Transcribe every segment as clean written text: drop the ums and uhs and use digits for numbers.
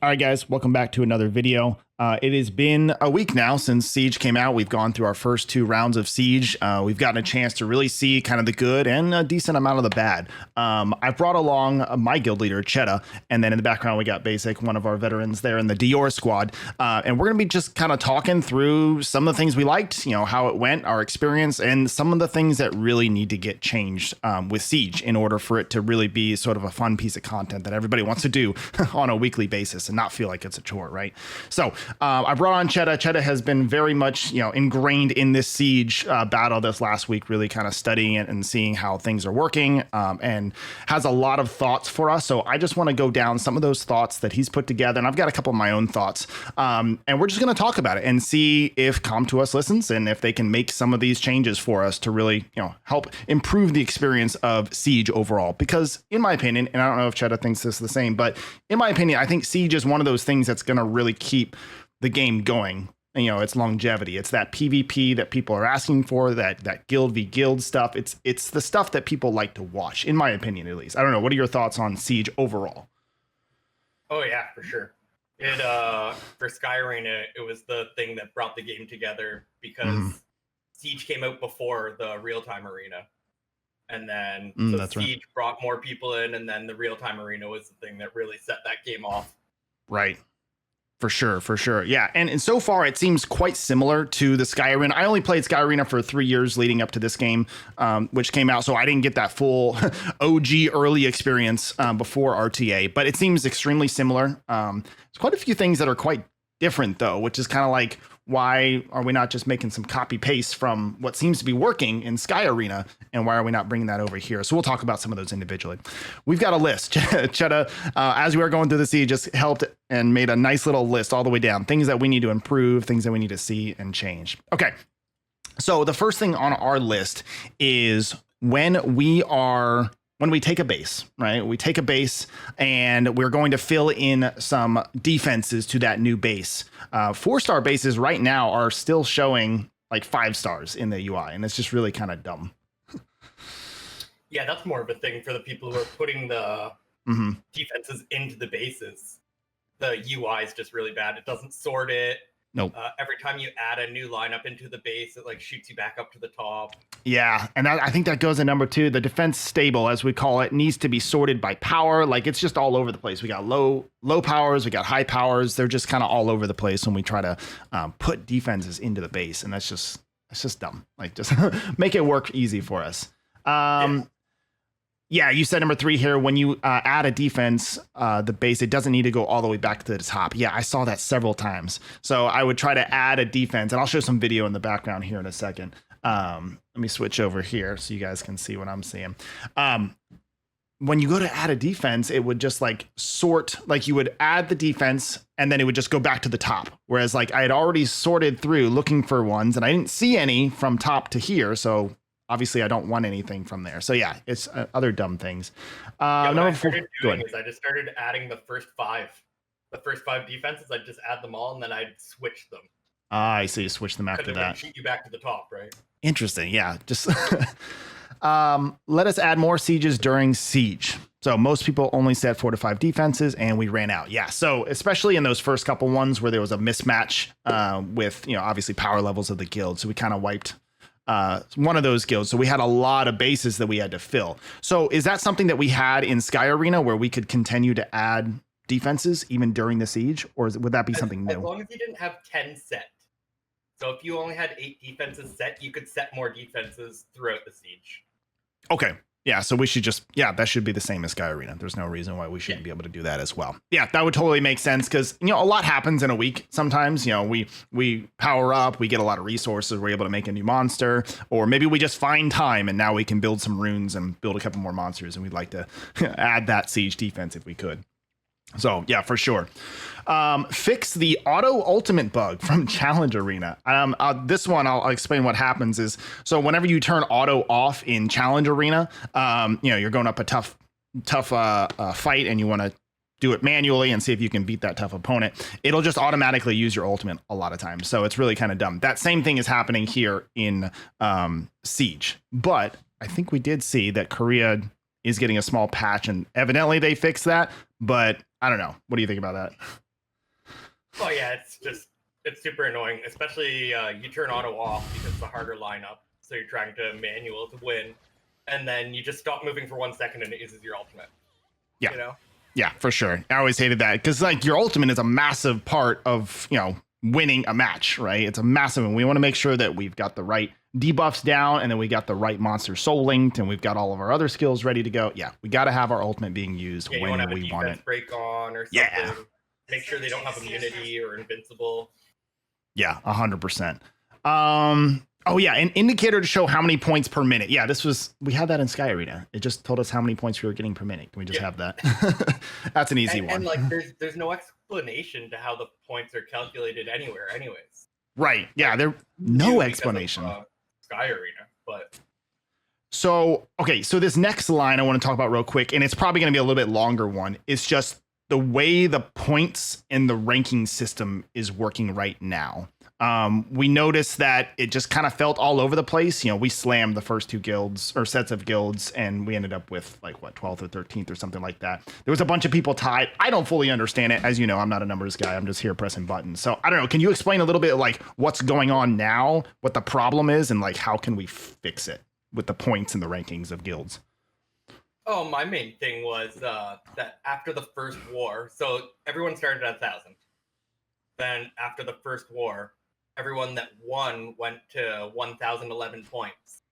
All right, guys, welcome back to another video. It has been a week now since Siege came out. We've gone through our first 2 rounds of Siege. We've gotten a chance to really see kind of the good and a decent amount of the bad. I've brought along my guild leader, Cheta, and then in the background we got Basic, one of our veterans there in the Dior squad. And we're going to be just kind of talking through some of the things we liked, how it went, our experience, and some of the things that really need to get changed with Siege in order for it to really be sort of a fun piece of content that everybody wants to do on a weekly basis and not feel like it's a chore, right? So I brought on Cheta. Cheta has been very much, ingrained in this Siege battle this last week, really kind of studying it and seeing how things are working, and has a lot of thoughts for us. So I just want to go down some of those thoughts that he's put together, and I've got a couple of my own thoughts, and we're just going to talk about it and see if Come To Us listens and if they can make some of these changes for us to really, help improve the experience of Siege overall. Because in my opinion, and I don't know if Cheta thinks this is the same, but in my opinion, I think Siege is one of those things that's going to really keep the game going. It's longevity. It's that PvP that people are asking for, that guild v guild stuff. It's the stuff that people like to watch, in my opinion, at least. I don't know. What are your thoughts on Siege overall? Oh yeah, for sure. It for Sky Arena, it was the thing that brought the game together because Siege came out before the real-time arena. And then Siege brought more people in, and then the real-time arena was the thing that really set that game off. Right. For sure. Yeah. And so far, it seems quite similar to the Sky Arena. I only played Sky Arena for 3 years leading up to this game, which came out. So I didn't get that full OG early experience before RTA, but it seems extremely similar. There's quite a few things that are quite different, though, which is kind of like, why are we not just making some copy paste from what seems to be working in Sky Arena? And why are we not bringing that over here? So we'll talk about some of those individually. We've got a list. Cheta, as we were going through the Siege, just helped and made a nice little list all the way down. Things that we need to improve, things that we need to see and change. Okay. So the first thing on our list is when we take a base, right? We take a base and we're going to fill in some defenses to that new base. 4-star bases right now are still showing like 5 stars in the UI, and it's just really kind of dumb. Yeah, that's more of a thing for the people who are putting the defenses into the bases. The UI is just really bad. It doesn't sort it. Nope. Every time you add a new lineup into the base, it like shoots you back up to the top. Yeah, and I think that goes to number 2. The defense stable, as we call it, needs to be sorted by power. Like, it's just all over the place. We got low powers, we got high powers. They're just kind of all over the place when we try to put defenses into the base, and that's just dumb. Like, just make it work easy for us. Yeah, you said number 3 here. When you add a defense, the base, it doesn't need to go all the way back to the top. Yeah, I saw that several times. So I would try to add a defense, and I'll show some video in the background here in a second. Let me switch over here so you guys can see what I'm seeing. When you go to add a defense, it would just like sort, like you would add the defense and then it would just go back to the top. Whereas like I had already sorted through looking for ones and I didn't see any from top to here. So obviously I don't want anything from there. So yeah, it's other dumb things. What I started doing is I just started adding the first 5. The first 5 defenses, I'd just add them all and then I'd switch them. I see. Switch them after that. Shoot you back to the top, right? Interesting. Yeah. Just let us add more sieges during Siege. So most people only set 4 to 5 defenses and we ran out. Yeah. So especially in those first couple ones where there was a mismatch with, obviously power levels of the guild. So we kind of wiped one of those guilds. So we had a lot of bases that we had to fill. So is that something that we had in Sky Arena where we could continue to add defenses even during the Siege, or would that be something new? As long as you didn't have 10 set. So if you only had 8 defenses set, you could set more defenses throughout the Siege. Okay. Yeah. So we should that should be the same as Sky Arena. There's no reason why we shouldn't be able to do that as well. Yeah, that would totally make sense because, a lot happens in a week. Sometimes, we power up, we get a lot of resources, we're able to make a new monster, or maybe we just find time and now we can build some runes and build a couple more monsters. And we'd like to add that Siege defense if we could. So yeah, for sure. Fix the auto ultimate bug from Challenge Arena. This one, I'll explain what happens is, so whenever you turn auto off in Challenge Arena, you're going up a tough fight and you want to do it manually and see if you can beat that tough opponent. It'll just automatically use your ultimate a lot of times. So it's really kind of dumb. That same thing is happening here in Siege, but I think we did see that Korea is getting a small patch and evidently they fixed that, but I don't know. What do you think about that? Oh yeah, it's super annoying, especially you turn auto off because it's a harder lineup. So you're trying to manual to win, and then you just stop moving for 1 second and it uses your ultimate. Yeah. You know? Yeah, for sure. I always hated that because like your ultimate is a massive part of, winning a match, right? It's a massive, and we want to make sure that we've got the right debuffs down, and then we got the right monster soul linked, and we've got all of our other skills ready to go. Yeah, we got to have our ultimate being used Yeah, you when want to have we a want defense it. break on or something. Yeah. Make sure they don't have immunity or invincible. Yeah, 100%. Oh yeah, an indicator to show how many points per minute. Yeah, we had that in Sky Arena. It just told us how many points we were getting per minute. Can we just have that? That's an easy one. And like, there's no explanation to how the points are calculated anywhere, anyways. Right. Yeah, there no explanation. Of, Sky Arena, but. So this next line I want to talk about real quick, and it's probably going to be a little bit longer one. It's just the way the points in the ranking system is working right now. We noticed that it just kind of felt all over the place. We slammed the first two guilds or sets of guilds, and we ended up with like 12th or 13th or something like that. There was a bunch of people tied. I don't fully understand it. As you know, I'm not a numbers guy. I'm just here pressing buttons. So I don't know. Can you explain a little bit like what's going on now, what the problem is, and like how can we fix it with the points and the rankings of guilds? Oh, my main thing was that after the first war, so everyone started at 1,000. Then after the first war, everyone that won went to 1,011 points,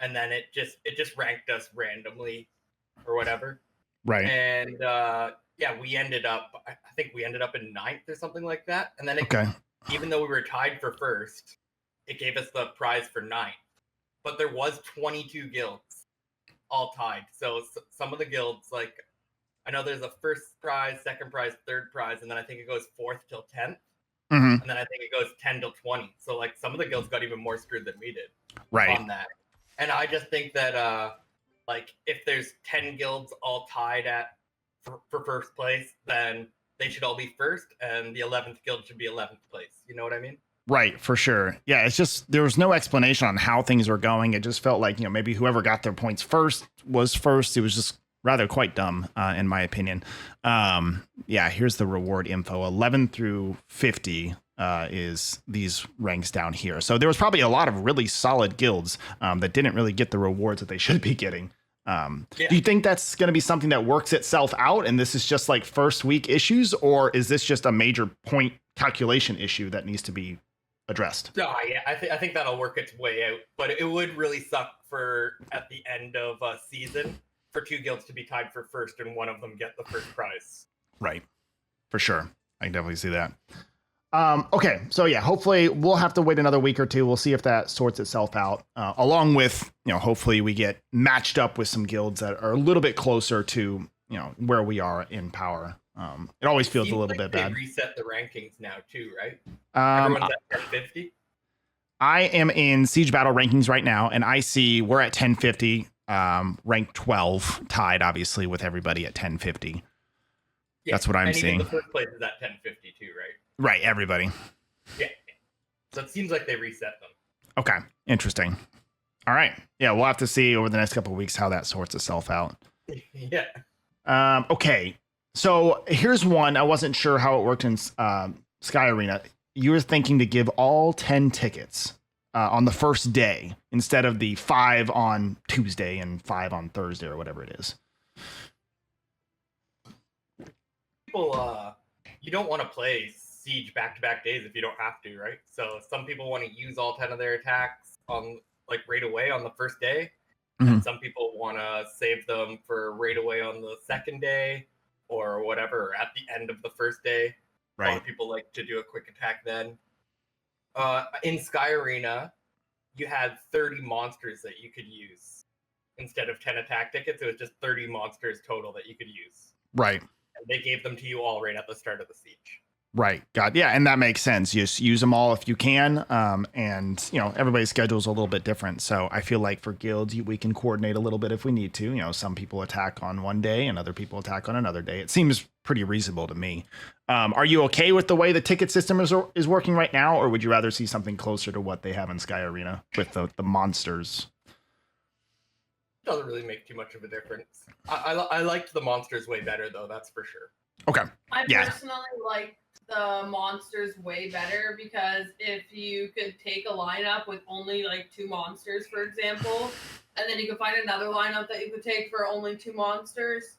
and then it just ranked us randomly or whatever. Right. And we ended up. I think we ended up in 9th or something like that. And then even though we were tied for first, it gave us the prize for 9th. But there was 22 guilds, all tied. So some of the guilds, like I know there's a first prize, second prize, third prize, and then I think it goes 4th till 10th. Mm-hmm. And then I think it goes 10 till 20. So like some of the guilds got even more screwed than we did on that. And I just think that like if there's 10 guilds all tied for first place, then they should all be first, and the 11th guild should be 11th place. You know what I mean? Right, for sure. Yeah, it's just there was no explanation on how things were going. It just felt like, maybe whoever got their points first was first. It was just rather quite dumb, in my opinion. Here's the reward info. 11 through 50 is these ranks down here. So there was probably a lot of really solid guilds that didn't really get the rewards that they should be getting. Do you think that's going to be something that works itself out, and this is just like first week issues, or is this just a major point calculation issue that needs to be addressed? No, yeah, I think that'll work its way out, but it would really suck for at the end of a season for two guilds to be tied for first and one of them get the first prize. Right. For sure. I can definitely see that. Okay. So yeah, hopefully we'll have to wait another week or two. We'll see if that sorts itself out, along with, hopefully we get matched up with some guilds that are a little bit closer to, where we are in power. It always feels a little bit bad. They reset the rankings now too, right? Everyone's at 1050. I am in Siege Battle rankings right now, and I see we're at 1050. Rank 12, tied obviously with everybody at 1050. Yeah, that's what I'm seeing. The first place is at 1050 too, right? Right, everybody. Yeah. So it seems like they reset them. Okay, interesting. All right. Yeah, we'll have to see over the next couple of weeks how that sorts itself out. Yeah. Okay. So here's one. I wasn't sure how it worked in Sky Arena. You were thinking to give all 10 tickets on the first day instead of the 5 on Tuesday and 5 on Thursday or whatever it is. People, you don't want to play Siege back-to-back days if you don't have to, right? So some people want to use all 10 of their attacks on like right away on the first day. Mm-hmm. And some people want to save them for right away on the second day or whatever, at the end of the first day. Right. A lot of people like to do a quick attack then. In Sky Arena, you had 30 monsters that you could use. Instead of 10 attack tickets, it was just 30 monsters total that you could use. Right. And they gave them to you all right at the start of the siege. Right. God. Yeah. And that makes sense. Just use them all if you can. And, everybody's schedule is a little bit different. So I feel like for guilds, we can coordinate a little bit if we need to. Some people attack on one day and other people attack on another day. It seems pretty reasonable to me. Are you okay with the way the ticket system is working right now? Or would you rather see something closer to what they have in Sky Arena with the monsters? Doesn't really make too much of a difference. I liked the monsters way better, though. That's for sure. Okay. I personally liked the monsters way better, because if you could take a lineup with only like 2 monsters, for example, and then you could find another lineup that you could take for only 2 monsters,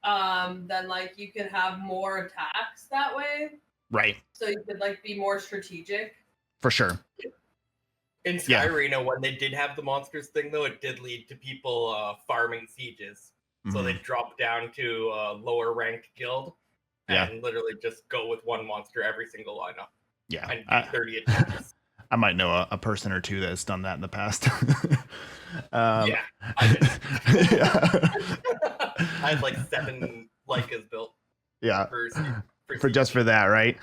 then like you could have more attacks that way. Right. So you could like be more strategic. For sure. In Skyrena, when they did have the monsters thing, though, it did lead to people farming sieges. So they dropped down to a lower ranked guild and literally just go with 1 monster every single lineup. Yeah. And do 30 attacks. I might know a person or two that's done that in the past. Yeah, I did. I had like 7 Lycas built. Yeah. For just for that, right?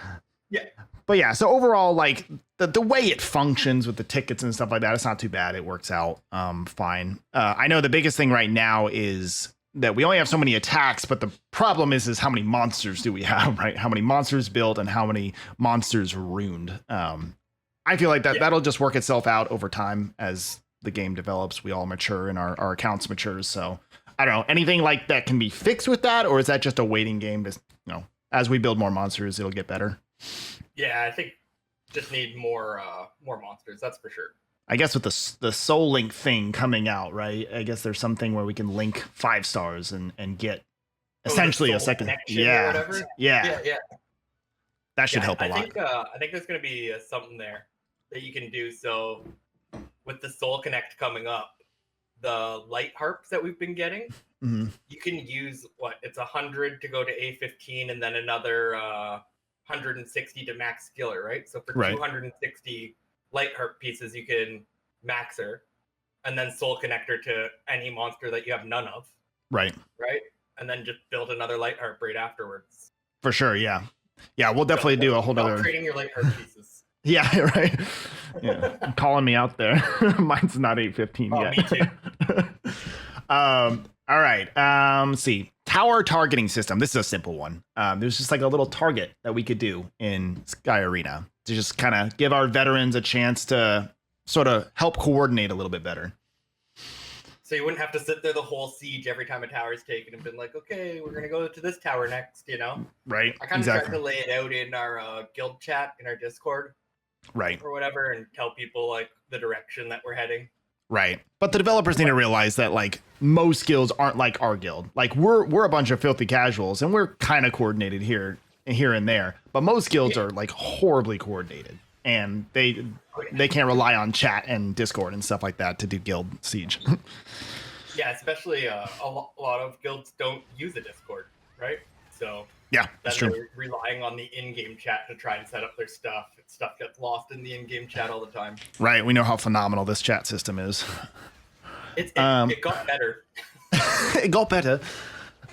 Yeah. But yeah, so overall, like the way it functions with the tickets and stuff like that, it's not too bad. It works out fine. I know the biggest thing right now is that we only have so many attacks, but the problem is how many monsters do we have, right? How many monsters built and how many monsters ruined. I feel like that'll just work itself out over time as the game develops. We all mature and our accounts matures. So I don't know, anything like that can be fixed with that, or is that just a waiting game? To, as we build more monsters, it'll get better. Yeah, I think just need more monsters. That's for sure. I guess with the Soul Link thing coming out, right? I guess there's something where we can link 5 stars and get essentially a second. Yeah. That should help a lot. I think there's going to be something there that you can do. So with the Soul Connect coming up, the light harps that we've been getting, you can use it's 100 to go to A15 and then another 160 to max skiller, right? So for 260 light harp pieces, you can max her and then soul connector to any monster that you have none of. Right. And then just build another light harp right afterwards. For sure. Yeah. Yeah. We'll definitely do a whole other trading your light harp pieces. Yeah. Right. Yeah. Calling me out there. Mine's not 815 yet. Me too. All right. Let's see. Tower targeting system. This is a simple one. There's just like a little target that we could do in Sky Arena to just kind of give our veterans a chance to sort of help coordinate a little bit better. So you wouldn't have to sit there the whole siege every time a tower is taken and been like, okay, we're going to go to this tower next, Right. I kind of tried to lay it out in our guild chat in our Discord. Right. Or whatever, and tell people like the direction that we're heading. Right. But the developers need to realize that like most guilds aren't like our guild. Like we're a bunch of filthy casuals and we're kind of coordinated here and there. But most guilds are like horribly coordinated and they can't rely on chat and Discord and stuff like that to do guild siege. Yeah, especially a lot of guilds don't use a Discord, right? So yeah, that's true. They're relying on the in-game chat to try and set up their stuff. Stuff gets lost in the in-game chat all the time. Right. We know how phenomenal this chat system is. It got better. It got better.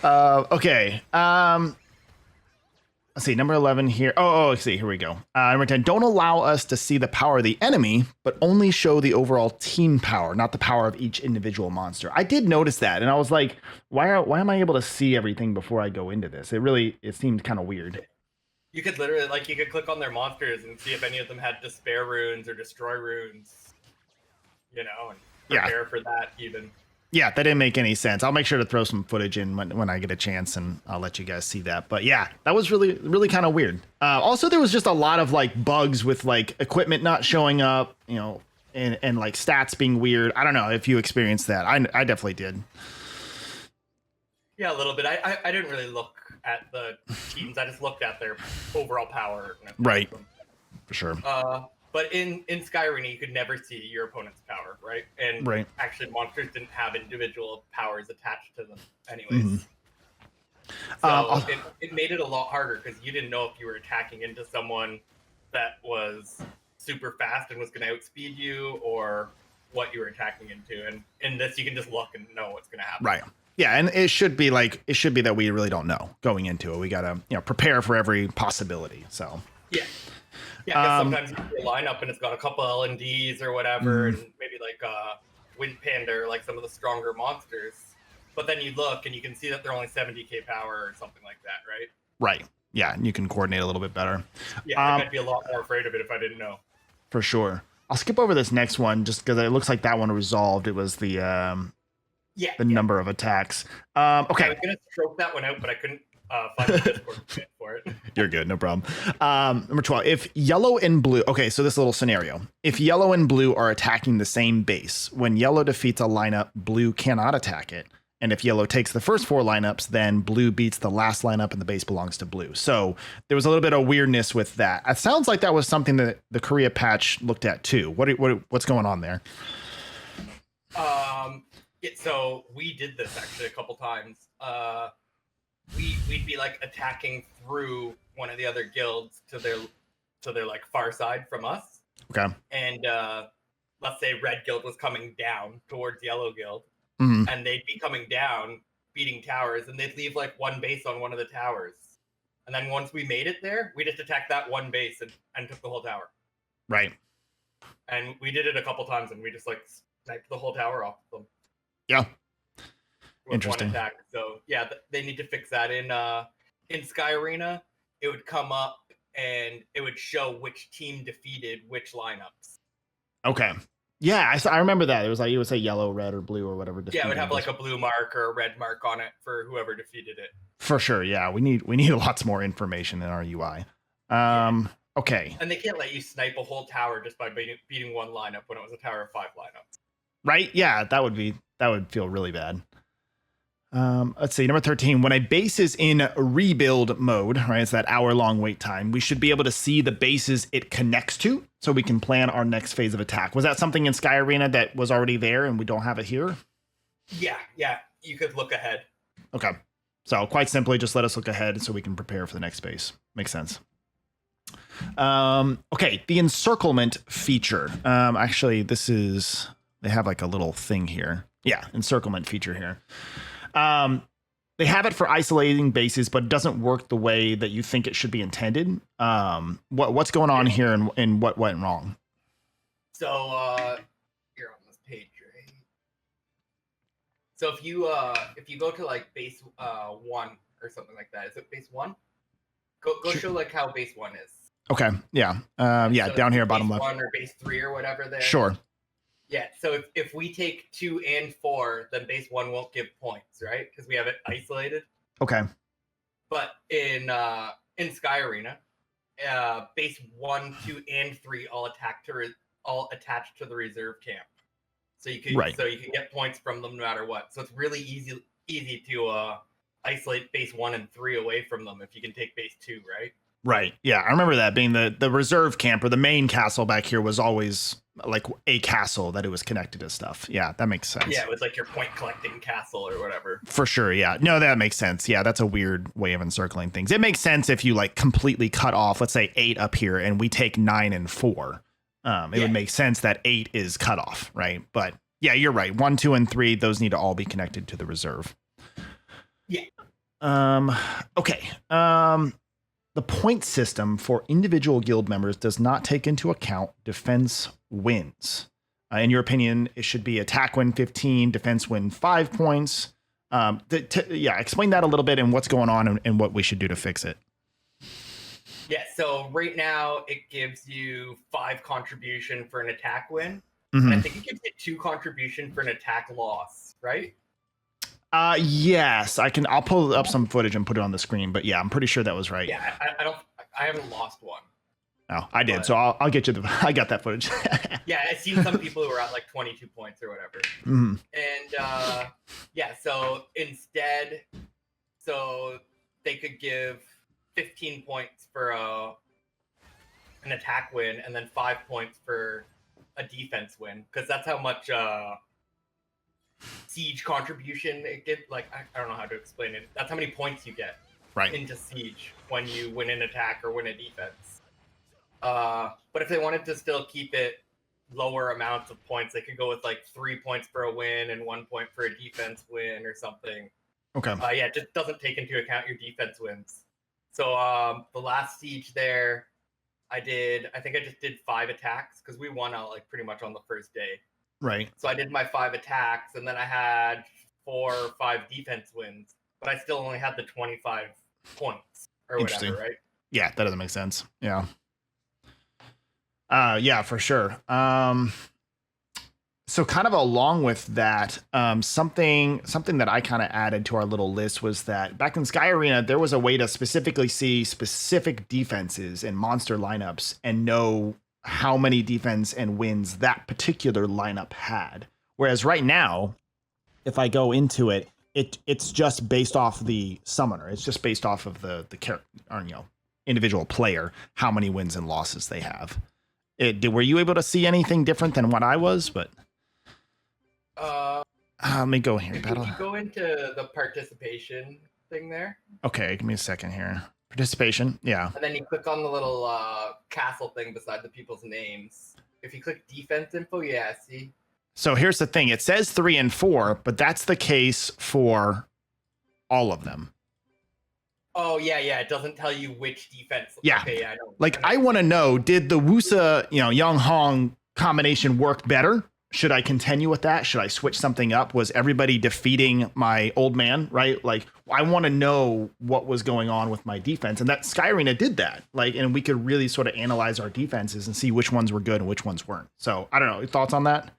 Okay. Let's see. Number 11 here. Let's see. Here we go. Number 10. Don't allow us to see the power of the enemy, but only show the overall team power, not the power of each individual monster. I did notice that, and I was like, why am I able to see everything before I go into this? It seemed kind of weird. You could literally, you could click on their monsters and see if any of them had despair runes or destroy runes, and prepare for that even. Yeah, that didn't make any sense. I'll make sure to throw some footage in when I get a chance, and I'll let you guys see that. But yeah, that was really, really kind of weird. Also, there was just a lot of like bugs with like equipment not showing up, and like stats being weird. I don't know if you experienced that. I definitely did. Yeah, a little bit. I didn't really look at the teams. I just looked at their overall power. Right. For sure. But in Sky Arena, you could never see your opponent's power, right? And actually, monsters didn't have individual powers attached to them anyways. So it made it a lot harder because you didn't know if you were attacking into someone that was super fast and was going to outspeed you or what you were attacking into. And in this, you can just look and know what's going to happen. Right. Yeah, and it should be that we really don't know going into it. We got to, prepare for every possibility. So yeah. Yeah, sometimes you see a lineup and it's got a couple LNDs or whatever, and maybe like Wind Panda or like some of the stronger monsters. But then you look and you can see that they're only 70k power or something like that, right? Right. Yeah, and you can coordinate a little bit better. Yeah, I might be a lot more afraid of it if I didn't know. For sure. I'll skip over this next one just because it looks like that one resolved. It was the number of attacks. Okay. I was gonna stroke that one out, but I couldn't find the Discord for it. You're good, no problem. Number 12, if yellow and blue, okay, so this little scenario. If yellow and blue are attacking the same base, when yellow defeats a lineup, blue cannot attack it. And if yellow takes the first 4 lineups, then blue beats the last lineup and the base belongs to blue. So there was a little bit of weirdness with that. It sounds like that was something that the Korea patch looked at too. What's going on there? So we did this actually a couple times. We'd be like attacking through one of the other guilds to their like far side from us. Okay. And let's say red guild was coming down towards yellow guild. Mm-hmm. And they'd be coming down, beating towers, and they'd leave like one base on one of the towers. And then once we made it there, we just attacked that one base and took the whole tower. Right. And we did it a couple times, and we just like sniped the whole tower off them. Yeah. With Interesting. one attack. So yeah, they need to fix that in Sky Arena. It would come up and it would show which team defeated which lineups. Okay. Yeah, I remember that. It was like, it would say yellow, red, or blue, or whatever. Yeah, it would have like a blue mark or a red mark on it for whoever defeated it. For sure. Yeah, we need lots more information in our UI. Okay. And they can't let you snipe a whole tower just by beating one lineup when it was a tower of 5 lineups. Right? Yeah, that would feel really bad. Let's see, number 13, when a base is in rebuild mode, right, it's that hour-long wait time, we should be able to see the bases it connects to so we can plan our next phase of attack. Was that something in Sky Arena that was already there and we don't have it here? Yeah, you could look ahead. Okay, so quite simply, just let us look ahead so we can prepare for the next base. Makes sense. Okay, the encirclement feature. Actually, they have like a little thing here. Yeah, encirclement feature here. They have it for isolating bases, but it doesn't work the way that you think it should be intended. What's going on here and what went wrong? So you're on this page, right? So if you go to like base 1 or something like that, is it base 1? Go Sure. show like how base 1 is. Okay, yeah, So down here, base bottom left. 1 or base 3 or whatever there. Sure. Yeah, so if we take 2 and 4, then base 1 won't give points, right? Because we have it isolated. Okay. But in Sky Arena, base 1, 2, and 3 all attached to the reserve camp. So you can get points from them no matter what. So it's really easy to isolate base 1 and 3 away from them if you can take base 2, right? Right. Yeah, I remember that being the reserve camp, or the main castle back here was always like a castle that it was connected to stuff. Yeah, that makes sense. Yeah, it was like your point collecting castle or whatever. For sure. Yeah. No, that makes sense. Yeah, that's a weird way of encircling things. It makes sense if you like completely cut off, let's say 8 up here, and we take 9 and 4. It would make sense that 8 is cut off, right? But yeah, you're right. 1, 2, and 3, those need to all be connected to the reserve. Yeah. Okay. The point system for individual guild members does not take into account defense wins. In your opinion, it should be attack win 15, defense win 5 points. Explain that a little bit and what's going on and what we should do to fix it. Yeah, so right now it gives you 5 contribution for an attack win. Mm-hmm. And I think it gives you 2 contribution for an attack loss, right? Yes, I'll pull up some footage and put it on the screen, but yeah, I'm pretty sure that was right. Yeah, I haven't lost one. Oh, I did. So I'll get you I got that footage. Yeah, I've seen some people who are at like 22 points or whatever. Mm-hmm. And so instead, they could give 15 points for an attack win and then 5 points for a defense win, because that's how much siege contribution it gets. Like, I don't know how to explain it. That's how many points you get into siege when you win an attack or win a defense. But if they wanted to still keep it lower amounts of points, they could go with like 3 points for a win and 1 point for a defense win or something. Okay. It just doesn't take into account your defense wins. So the last siege there, I think I just did 5 attacks because we won out like pretty much on the first day. Right. So I did my 5 attacks, and then I had 4 or 5 defense wins, but I still only had the 25 points or whatever, right? Yeah, that doesn't make sense. Yeah. Yeah, for sure. So kind of along with that, something that I kind of added to our little list was that back in Sky Arena, there was a way to specifically see specific defenses and monster lineups and know how many defense and wins that particular lineup had. Whereas right now, if I go into it, it's just based off the summoner. It's just based off of the character, or, individual player, how many wins and losses they have. Were you able to see anything different than what I was? But let me go here. Could you go into the participation thing there? Okay, give me a second here. Participation, yeah. And then you click on the little castle thing beside the people's names. If you click defense info, yeah, see. So here's the thing. It says 3 and 4, but that's the case for all of them. Oh, yeah. It doesn't tell you which defense. Yeah. Okay, yeah, I know. Like, I want to know, did the Wusa, Young Hong combination work better? Should I continue with that? Should I switch something up? Was everybody defeating my old man, right? Like, I want to know what was going on with my defense. And that Sky Arena did that. Like, and we could really sort of analyze our defenses and see which ones were good and which ones weren't. So I don't know. Thoughts on that?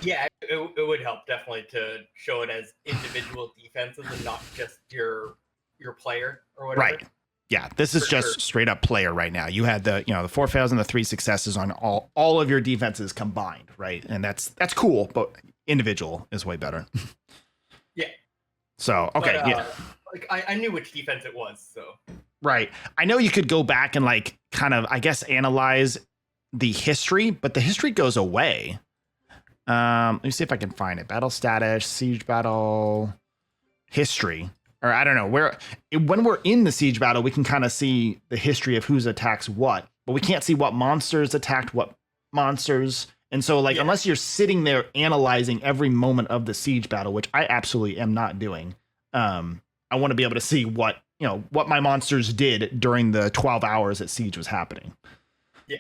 Yeah, it would help definitely to show it as individual defenses and not just your player or whatever. Right. Yeah, this is just straight up player right now. You had the 4 fails and the 3 successes on all of your defenses combined, right? And that's cool, but individual is way better. Yeah. So, okay, but, yeah. Like I knew which defense it was, so. Right. I know you could go back and like kind of, I guess, analyze the history, but the history goes away. Let me see if I can find it. Battle status, siege battle, history. Or I don't know when we're in the siege battle, we can kind of see the history of who's attacks what, but we can't see what monsters attacked what monsters. And so like, unless you're sitting there analyzing every moment of the siege battle, which I absolutely am not doing. I want to be able to see what my monsters did during the 12 hours that siege was happening. Yeah.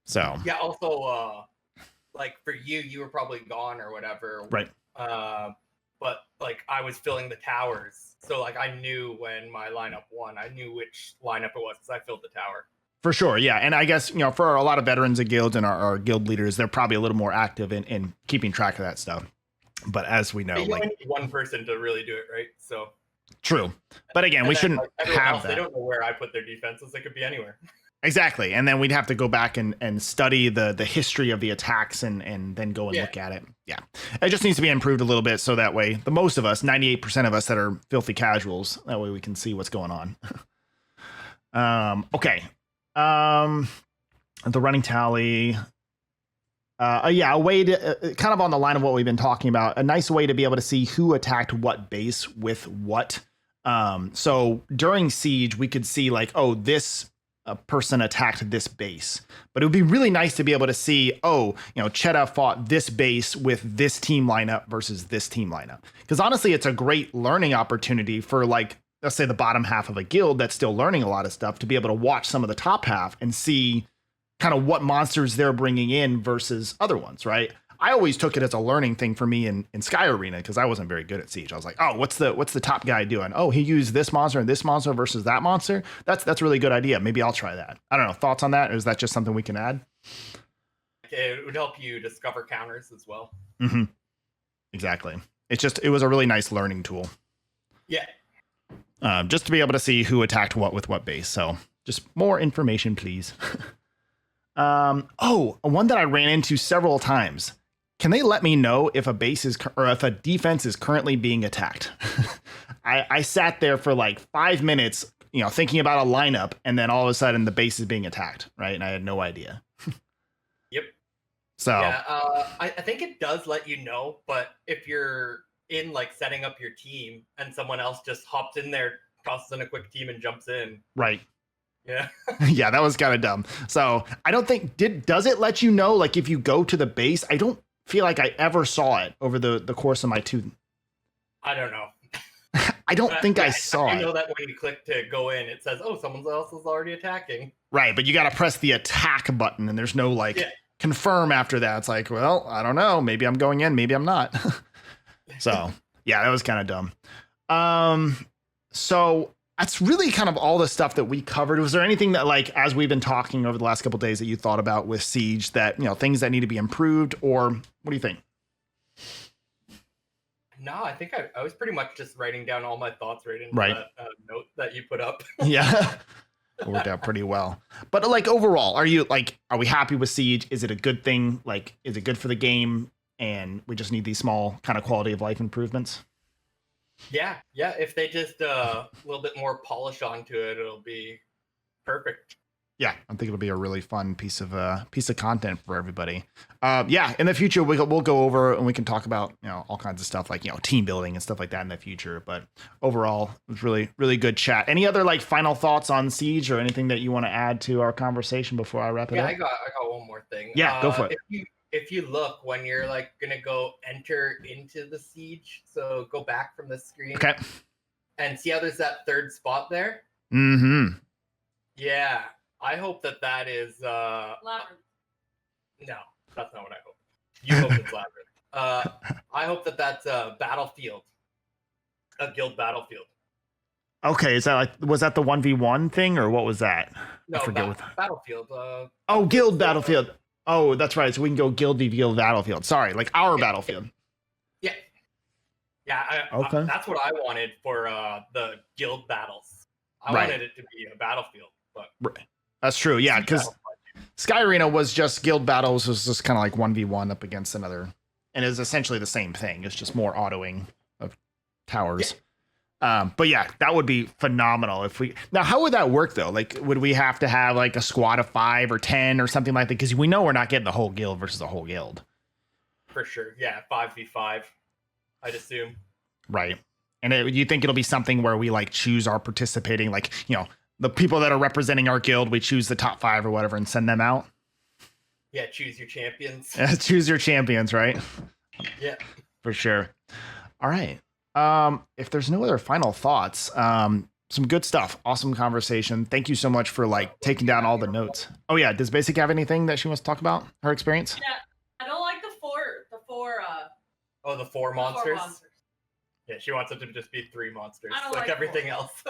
So. Yeah. Also, like for you were probably gone or whatever. Right. But like I was filling the towers, so like I knew when my lineup won. I knew which lineup it was because I filled the tower. For sure, yeah. And I guess for a lot of veterans of guilds and our guild leaders, they're probably a little more active in keeping track of that stuff. But as we know, you only need one person to really do it, right? So true. But again, we shouldn't have that. They don't know where I put their defenses. They could be anywhere. Exactly. And then we'd have to go back and study the history of the attacks and then go and look at it. Yeah. It just needs to be improved a little bit. So that way, the most of us, 98% of us that are filthy casuals, that way we can see what's going on. Okay. The running tally. A way to kind of on the line of what we've been talking about, a nice way to be able to see who attacked what base with what. So during siege, we could see like, oh, this a person attacked this base, but it would be really nice to be able to see, Cheta fought this base with this team lineup versus this team lineup. Because honestly, it's a great learning opportunity for like, let's say the bottom half of a guild that's still learning a lot of stuff to be able to watch some of the top half and see kind of what monsters they're bringing in versus other ones, right? I always took it as a learning thing for me in Sky Arena because I wasn't very good at Siege. I was like, oh, what's the top guy doing? Oh, he used this monster and this monster versus that monster. That's a really good idea. Maybe I'll try that. I don't know. Thoughts on that? Or is that just something we can add? It would help you discover counters as well. Mm-hmm. Exactly. It was a really nice learning tool. Yeah. Just to be able to see who attacked what with what base. So just more information, please. One that I ran into several times. Can they let me know if a base is or if a defense is currently being attacked? I sat there for like 5 minutes, thinking about a lineup, and then all of a sudden the base is being attacked, right? And I had no idea. Yep. So yeah, I think it does let you know, but if you're in like setting up your team and someone else just hops in there, tosses in a quick team and jumps in. Right. Yeah. Yeah, that was kind of dumb. So I don't think does it let you know like if you go to the base? I don't feel like I ever saw it over the course of my two. I don't know. I don't think I saw it. I know that when you click to go in, it says, "Oh, someone else is already attacking." Right, but you got to press the attack button, and there's no confirm after that. It's like, well, I don't know. Maybe I'm going in. Maybe I'm not. So yeah, that was kind of dumb. So that's really kind of all the stuff that we covered. Was there anything that, like, as we've been talking over the last couple of days, that you thought about with Siege that, you know, things that need to be improved, or what do you think? No, I think I was pretty much just writing down all my thoughts right into Right. that note that you put up. Yeah. It worked out pretty well. But like overall, are we happy with Siege? Is it a good thing? Like, is it good for the game? And we just need these small kind of quality of life improvements? Yeah. If they just a little bit more polish onto it, it'll be perfect. Yeah, I think it'll be a really fun piece of content for everybody. Yeah, in the future we'll go over and we can talk about, you know, all kinds of stuff like, you know, team building and stuff like that in the future. But overall, it was really good chat. Any other like final thoughts on Siege or anything that you want to add to our conversation before I wrap it up? I got one more thing. Yeah, go for it. If you look when you're like gonna go enter into the Siege, so go back from the screen. Okay. And see how there's that third spot there? Mm-hmm. Yeah. I hope that is Labyrinth. No, that's not what I hope. You hope it's Labyrinth. I hope that's a battlefield. A guild battlefield. Okay, is that like, was that the 1v1 thing or what was that? No, I forget battlefield. Oh, guild battlefield. Oh, that's right. So we can go guild v guild battlefield. Sorry, like our battlefield. Yeah. Yeah, Okay. That's what I wanted for the guild battles. I wanted it to be a battlefield, but right. That's true. Yeah, because Sky Arena was just guild battles, was just kind of like 1v1 up against another, and it was essentially the same thing. It's just more autoing of towers. Yeah. But yeah, that would be phenomenal if we. Now, how would that work though? Like, would we have to have like a squad of 5 or 10 or something like that? Because we know we're not getting the whole guild versus the whole guild. For sure, yeah, 5v5, I'd assume. Right, and you think it'll be something where we like choose our participating, like, you know, the people that are representing our guild, we choose the top 5 or whatever and send them out. Yeah, choose your champions. Choose your champions, right? Yeah, for sure. All right. If there's no other final thoughts, some good stuff. Awesome conversation. Thank you so much for like taking down all the notes. Oh yeah, does Basic have anything that she wants to talk about? Her experience? Yeah, I don't like the four. Oh, the 4 monsters. 4 monsters. Yeah, she wants it to just be 3 monsters, I don't like everything 4. else.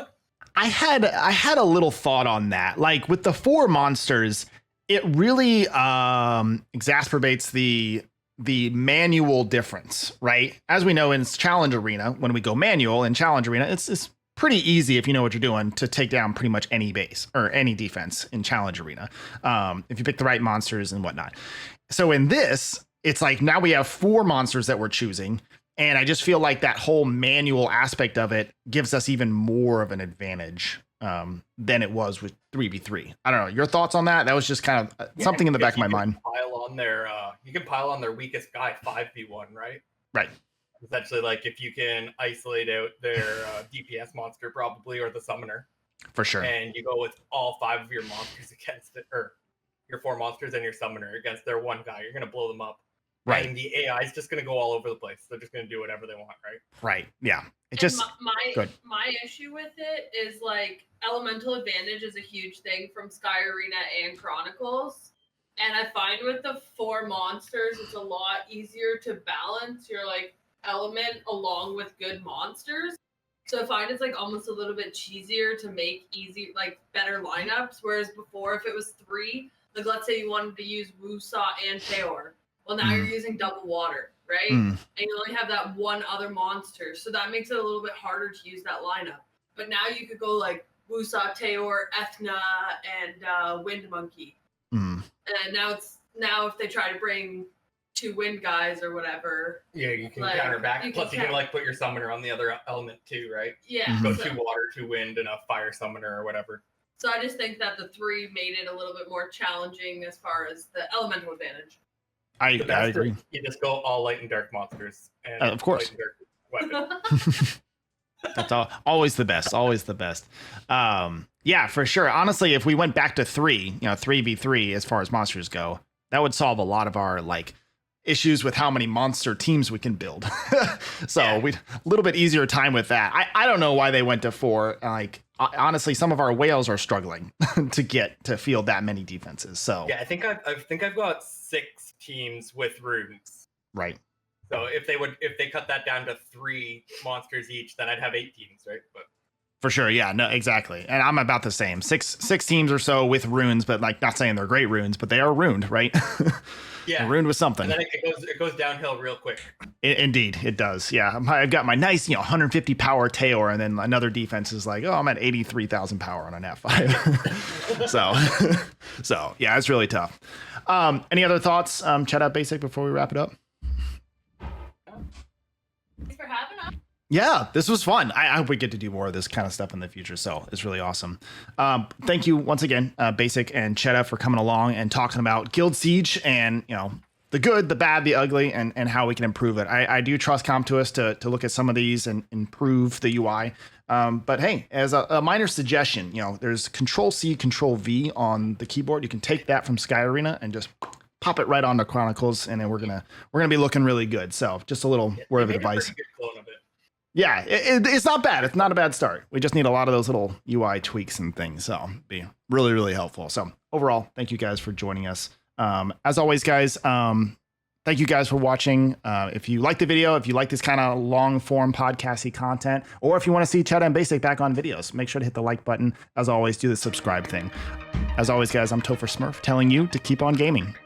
I had a little thought on that. Like with the 4 monsters, it really exacerbates the manual difference, right? As we know in Challenge Arena, when we go manual in Challenge Arena, it's pretty easy if you know what you're doing to take down pretty much any base or any defense in Challenge Arena, if you pick the right monsters and whatnot. So in this, it's like now we have 4 monsters that we're choosing. And I just feel like that whole manual aspect of it gives us even more of an advantage than it was with 3v3. I don't know. Your thoughts on that? That was just kind of something in the back of my mind. You can pile on their weakest guy 5v1, right? Right. Essentially, like if you can isolate out their DPS monster probably or the summoner. For sure. And you go with all 5 of your monsters against it, or your 4 monsters and your summoner against their one guy. You're going to blow them up. Right. And the AI is just going to go all over the place. They're just going to do whatever they want, right? Right. Yeah. It And just my issue with it is like elemental advantage is a huge thing from Sky Arena and Chronicles. And I find with the 4 monsters, it's a lot easier to balance your like element along with good monsters. So I find it's like almost a little bit cheesier to make better lineups. Whereas before, if it was 3, like let's say you wanted to use Wusa and Teor. Well, now you're using double water, right? And you only have that one other monster. So that makes it a little bit harder to use that lineup. But now you could go like Wusa, Teor, Ethna, and Wind Monkey. And now if they try to bring 2 wind guys or whatever. Yeah, you can counter back. Plus, you can like put your summoner on the other element too, right? Yeah. Go 2 water, 2 wind, and a fire summoner or whatever. So I just think that the 3 made it a little bit more challenging as far as the elemental advantage. I agree. You just go all light and dark monsters. And of course. Light and dark weapons. That's always the best. Always the best. Yeah, for sure. Honestly, if we went back to 3, 3v3 as far as monsters go, that would solve a lot of our like issues with how many monster teams we can build. So we'd a little bit easier time with that. I don't know why they went to 4. Like honestly, some of our whales are struggling to field that many defenses. So yeah, I think I've got 6 teams with runes. Right. So if they cut that down to 3 monsters each, then I'd have 8 teams, right? But For sure, yeah, no, exactly, and I'm about the same. Six teams or so with runes, but like not saying they're great runes, but they are runed, right? Yeah, ruined with something. And then it goes downhill real quick. Indeed, it does. Yeah, I've got my nice, 150 power Taor, and then another defense is like, oh, I'm at 83,000 power on an F5. so yeah, it's really tough. Any other thoughts, chat out basic before we wrap it up? Thanks for having us. Yeah, this was fun. I hope we get to do more of this kind of stuff in the future. So it's really awesome. Thank you once again, Basic and Cheta, for coming along and talking about Guild Siege and, the good, the bad, the ugly, and how we can improve it. I do trust CompToUs to look at some of these and improve the UI. But hey, as a minor suggestion, there's Ctrl C Ctrl V on the keyboard. You can take that from Sky Arena and just pop it right onto Chronicles, and then we're gonna be looking really good. So just a little word of advice. Pretty good clone of it. Yeah, it's not bad. It's not a bad start. We just need a lot of those little UI tweaks and things. So it'd be really, really helpful. So overall, thank you guys for joining us. As always, guys, thank you guys for watching. If you like the video, if you like this kind of long form podcasty content, or if you want to see Cheta and Basic back on videos, make sure to hit the like button. As always, do the subscribe thing. As always, guys, I'm TopherSmurf telling you to keep on gaming.